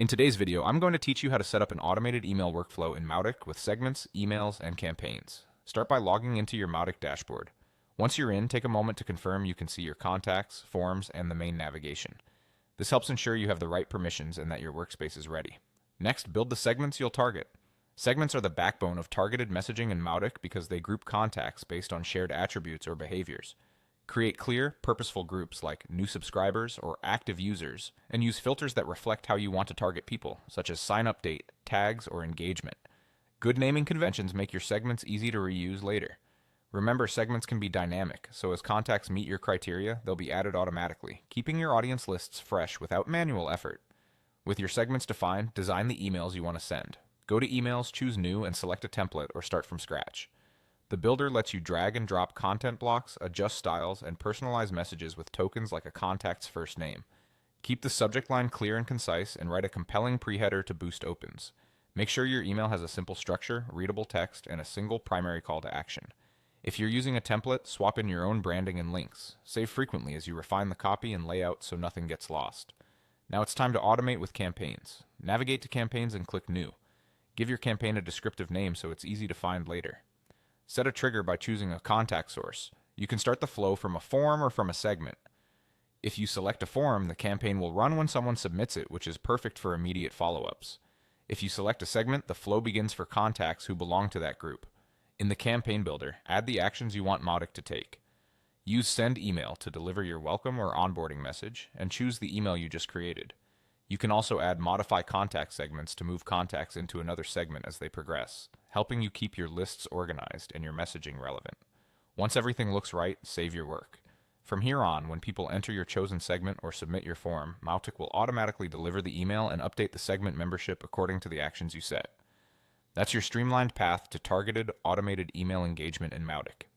In today's video, I'm going to teach you how to set up an automated email workflow in Mautic with segments, emails, and campaigns. Start by logging into your Mautic dashboard. Once you're in, take a moment to confirm you can see your contacts, forms, and the main navigation. This helps ensure you have the right permissions and that your workspace is ready. Next, build the segments you'll target. Segments are the backbone of targeted messaging in Mautic because they group contacts based on shared attributes or behaviors. Create clear, purposeful groups like new subscribers or active users, and use filters that reflect how you want to target people, such as sign-up date, tags, or engagement. Good naming conventions make your segments easy to reuse later. Remember, segments can be dynamic, so as contacts meet your criteria, they'll be added automatically, keeping your audience lists fresh without manual effort. With your segments defined, design the emails you want to send. Go to Emails, choose New, and select a template or start from scratch. The builder lets you drag and drop content blocks, adjust styles, and personalize messages with tokens like a contact's first name. Keep the subject line clear and concise, and write a compelling pre-header to boost opens. Make sure your email has a simple structure, readable text, and a single primary call to action. If you're using a template, swap in your own branding and links. Save frequently as you refine the copy and layout so nothing gets lost. Now it's time to automate with campaigns. Navigate to Campaigns and click New. Give your campaign a descriptive name so it's easy to find later. Set a trigger by choosing a contact source. You can start the flow from a form or from a segment. If you select a form, the campaign will run when someone submits it, which is perfect for immediate follow-ups. If you select a segment, the flow begins for contacts who belong to that group. In the campaign builder, add the actions you want Mautic to take. Use Send Email to deliver your welcome or onboarding message, and choose the email you just created. You can also add Modify Contact segments to move contacts into another segment as they progress, helping you keep your lists organized and your messaging relevant. Once everything looks right, save your work. From here on, when people enter your chosen segment or submit your form, Mautic will automatically deliver the email and update the segment membership according to the actions you set. That's your streamlined path to targeted, automated email engagement in Mautic.